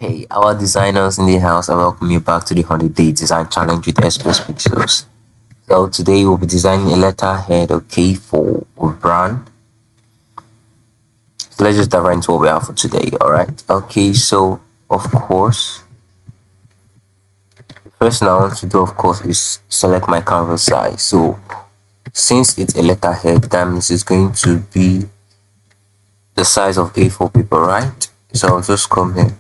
Hey, our designers in the house, I welcome you back to the 100-day design challenge with Xpress-Pixels. So today we'll be designing a letterhead, okay, for a brand. So let's just dive right into what we have for today, alright? Okay, so of course, the first thing I want to do, of course, is select my canvas size. So since it's a letterhead, that means it's going to be the size of A4 paper, right? So I'll just come here.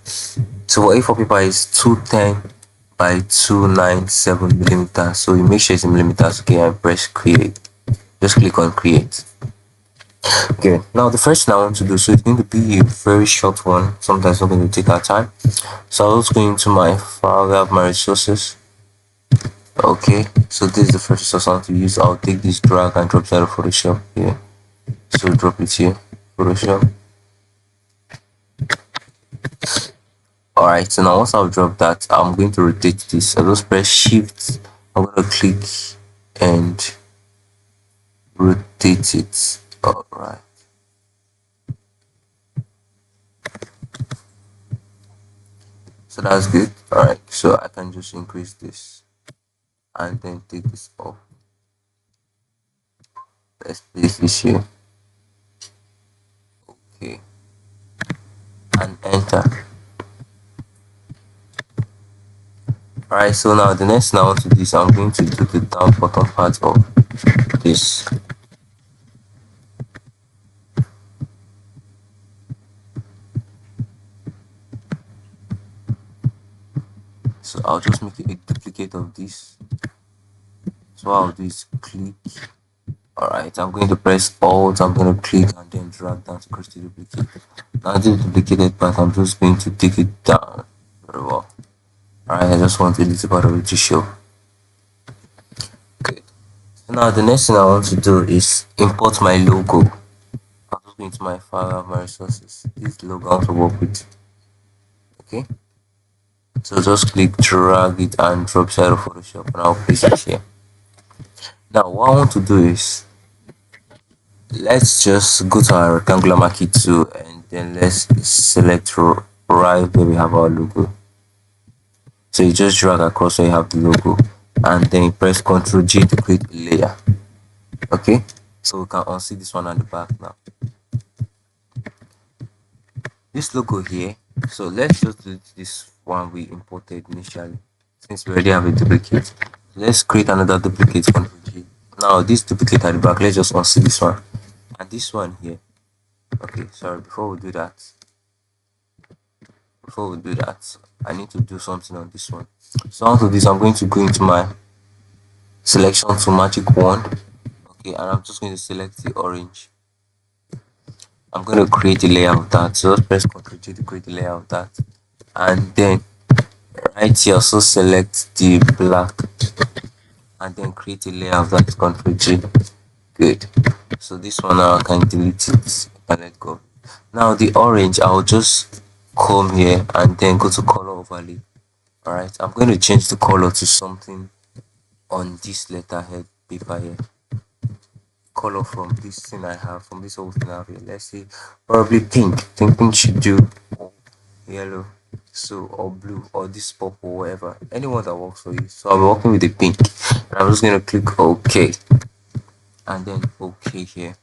So for A4 paper is 210 by 297 millimeters. So you make sure it's in millimeters, okay, and press create. Just click on create. Okay, now the first thing I want to do, so it's going to be a very short one. Sometimes it's not going to take our time. So I'll just go into my file, I have my resources. Okay, so this is the first resource I want to use. I'll take this drag and drop that of Photoshop here. So drop it here, Photoshop. Alright, so now once I've dropped that, I'm going to rotate this. I just press shift, I'm going to click and rotate it. Alright, so that's good. Alright, so I can just increase this and then take this off. Let's place this here. Okay, and enter. Alright, so now the next thing I want to do is I'm going to do the down bottom part of this. So I'll just make a duplicate of this. So what I'll do is click. Alright, I'm going to press Alt, I'm going to click and then drag down to create the duplicate. Now this duplicated part, I'm just going to take it down very well. Alright, I just want a little part of it to show. Good. So now the next thing I want to do is import my logo. I'm just going to my file, I have my resources. This logo I want to work with. Okay. So just click, drag it and drop it out of Photoshop and I'll place it here. Now what I want to do is let's just go to our rectangular marquee tool and then let's select right where we have our logo. So you just drag across where you have the logo and then you press Ctrl J to create a layer. Okay, so we can unsee this one at the back now. This logo here, so let's just do this one we imported initially since we already have a duplicate. Let's create another duplicate. Ctrl J. Now this duplicate at the back, let's just unsee this one and this one here. Okay, sorry, before we do that, I need to do something on this one. So after this, I'm going to go into my selection to magic wand. Okay, and I'm just going to select the orange. I'm going to create a layer of that. So just press Ctrl J to create a layer of that, and then right here also select the black and then create a layer of that. Ctrl J. Good. So this one now I can delete it and let go. Now the orange, I'll just come here and then go to color overlay. Alright, I'm going to change the color to something on this letterhead paper here. Color from this thing I have, from this whole thing I have here. Let's say probably pink. Pink should do, or yellow, so or blue, or this purple, whatever. Anyone that works for you. So I'll be working with the pink. And I'm just going to click OK and then OK here.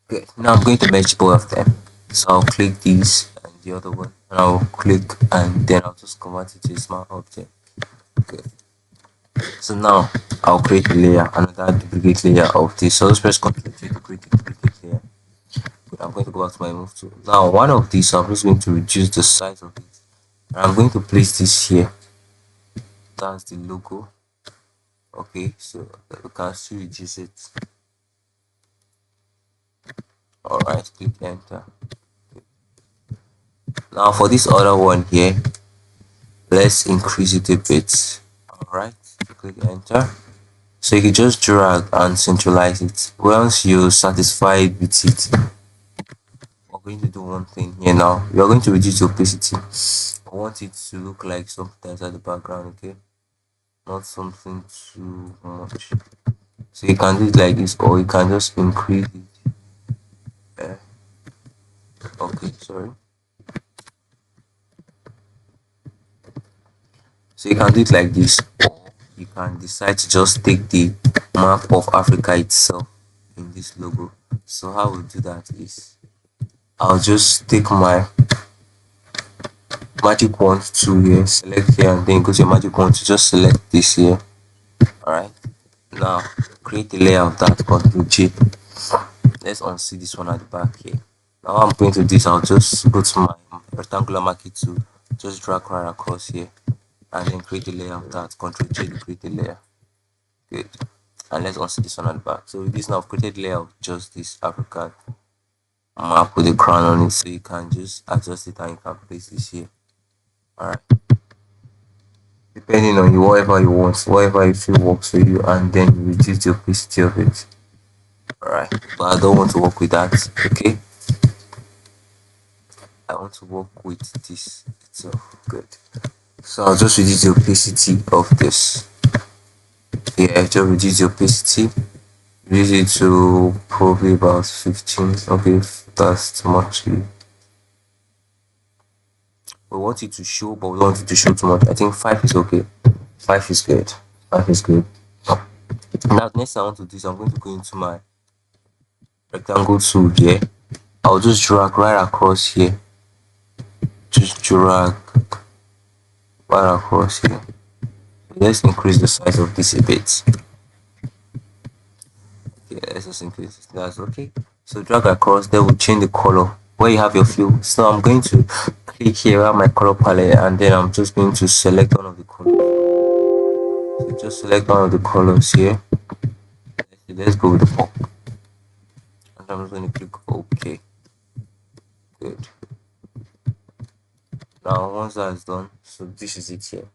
Good. Now I'm going to merge both of them. So I'll click this and the other one, and I'll click and then I'll just convert it to a smart object. Good. So now I'll create a layer, another duplicate layer of this. So let's press Ctrl J to create a duplicate layer. Good. I'm going to go back to my move tool. Now one of these, I'm just going to reduce the size of it. And I'm going to place this here. That's the logo. Okay, so we can still reduce it. Alright, click enter. Now for this other one here, let's increase it a bit. Alright, click enter. So you can just drag and centralize it. Once you're satisfied with it, we're going to do one thing here now. We are going to reduce the opacity. I want it to look like something at the background, okay? Not something too much. So you can do it like this, or you can just increase it. Okay, sorry. So you can do it like this, or you can decide to just take the map of Africa itself in this logo. So how we'll do that is I'll just take my magic wand to here, select here, and then go to your magic wand to just select this here. Alright. Now create a layer of that, Ctrl J. Let's unsee this one at the back here. Now what I'm going to do is I'll just go to my rectangular marquee tool, just drag right across here, and then create a layer of that. Ctrl J to create a layer. Good. And let's unsee this one at the back. So with this now I've created a layer of just this African map with a crown on it, so you can just adjust it and you can place this here. Alright. Depending on you, whatever you want, whatever you feel works for you, and then you reduce the opacity of it. Alright. But I don't want to work with that. Okay. I want to work with this itself. Good. So I'll just reduce the opacity of this. Yeah, just reduce the opacity. Reduce it to probably about 15. Okay, if that's too much. We want it to show, but we don't want it to show too much. I think 5 is okay. 5 is good. 5 is good. Now, next I want to do is I'm going to go into my rectangle tool here. I'll just drag right across here. Just drag right across here. Let's increase the size of this a bit. Okay, let's just increase it. That's okay. So drag across, then we'll change the color where you have your fill. So I'm going to click here around my color palette, and then I'm just going to select one of the colors. So just select one of the colors here. Let's go with the pop. And I'm just going to click OK. Good. Now once that's done, so this is it here.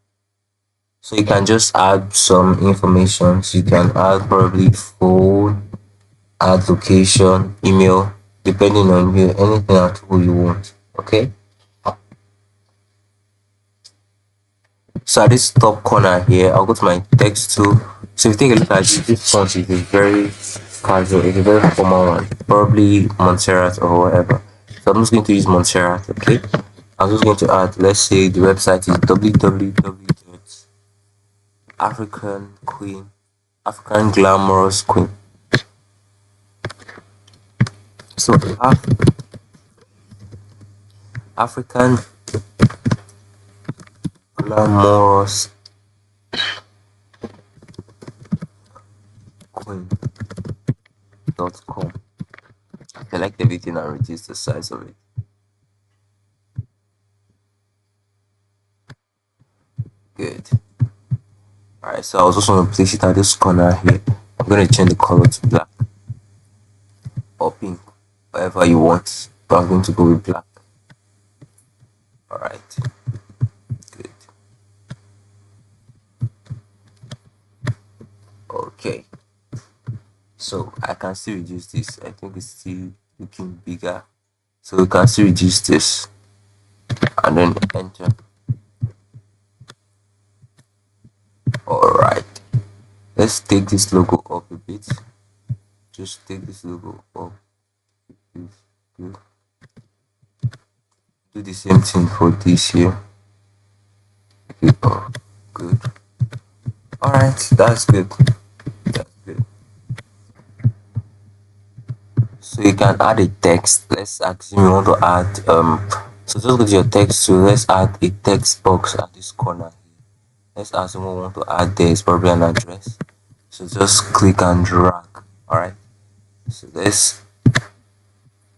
So you can just add some information. So you can add probably phone, add location, email, depending on you, anything at all you want. Okay. So at this top corner here, I'll go to my text tool. So if you take a look at this font is a very casual, it's a very formal one, probably Montserrat or whatever. So I'm just going to use Montserrat. Okay. I'm just going to add, let's say the website is www.African Queen, African Glamorous Queen. So African Glamorous Queen.com. Select everything and reduce the size of it. Good. Alright, so I was also going to place it at this corner here. I'm going to change the color to black or pink, whatever you want, but I'm going to go with black. Alright, good. Okay, so I can still reduce this. I think it's still looking bigger, so we can still reduce this and then enter. Alright, let's take this logo up a bit. Just take this logo up. Good. Do the same thing for this here. Okay, oh, good. Alright, that's good. That's good. So you can add a text. Let's assume you want to add so just go to your text tool. Let's add a text box at this corner here. Let's assume we want to add there is probably an address. So just click and drag. Alright. So let's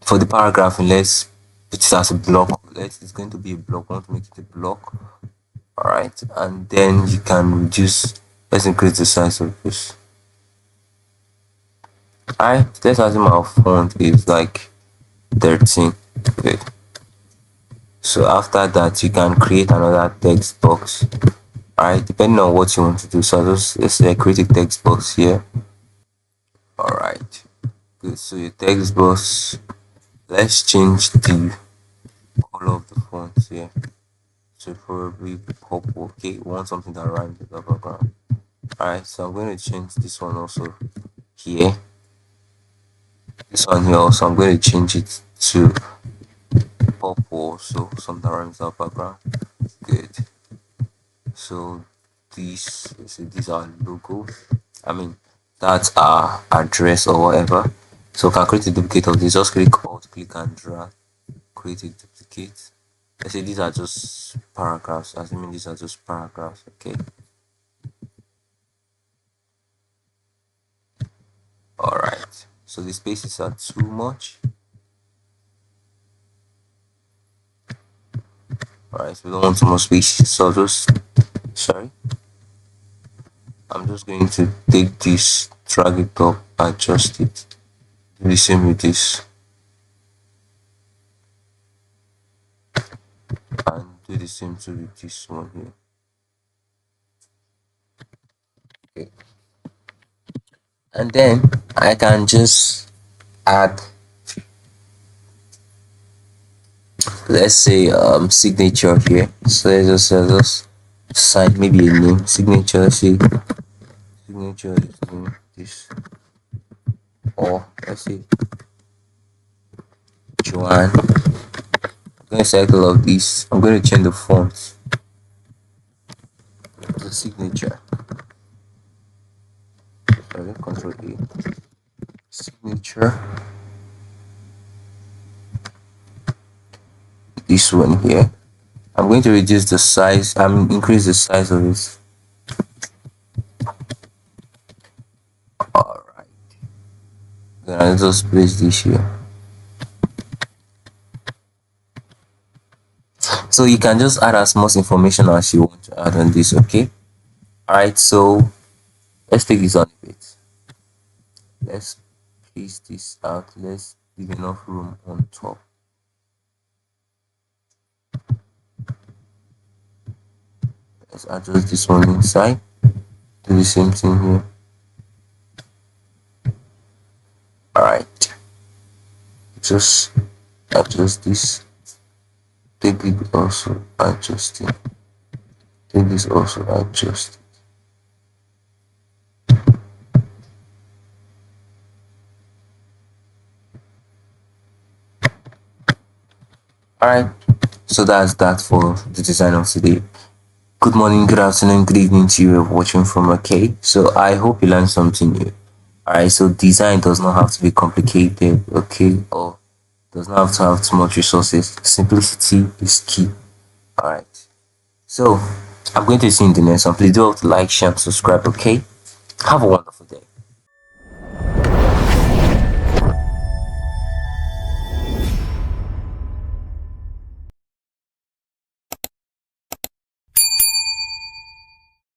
for the paragraph, let's put it as a block. It's going to be a block. We want to make it a block. Alright, and then you can reduce, let's increase the size of this. Alright, let's assume our font is like 13. Good. So after that, you can create another text box. Alright, depending on what you want to do. So let's say create a text box here. Alright, good. So your text box, let's change the color of the font here. So probably purple. Okay, we want something that rhymes with the background. Alright, so I'm going to change this one also here. This one here also, I'm going to change it to purple, so something that rhymes with the background. Good. So these are logos. I mean, that's our address or whatever. So we can create a duplicate of this. Just click Alt, click and drag, create a duplicate. Let's say these are just paragraphs. Assuming these are just paragraphs. Okay. All right. So the spaces are too much. All right. So we don't want too much space. So just sorry. I'm just going to take this, drag it up, adjust it. Do the same with this, and do the same too with this one here. Okay. And then I can just add, let's say, signature here. So let's just sign maybe a name signature. Let's say signature is name this, or let's say Joanne. I'm going to select all of these. I'm going to change the font to signature. Sorry, Control A. Signature. This one here. I'm going to reduce the size. Increase the size of it. All right. Then I'll just place this here. So you can just add as much information as you want to add on this. Okay. All right. So let's take this on a bit. Let's place this out. Let's leave enough room on top. Let's adjust this one inside. Do the same thing here. All right. Just adjust this. Take it also adjust it. Take this also adjust. Alright, so that's that for the design of today. Good morning, good afternoon, good evening to you watching from UK. So I hope you learned something new. Alright, so design does not have to be complicated, okay, or does not have to have too much resources. Simplicity is key. Alright, so I'm going to see you in the next one. Please do have to like, share, and subscribe, okay? Have a wonderful day.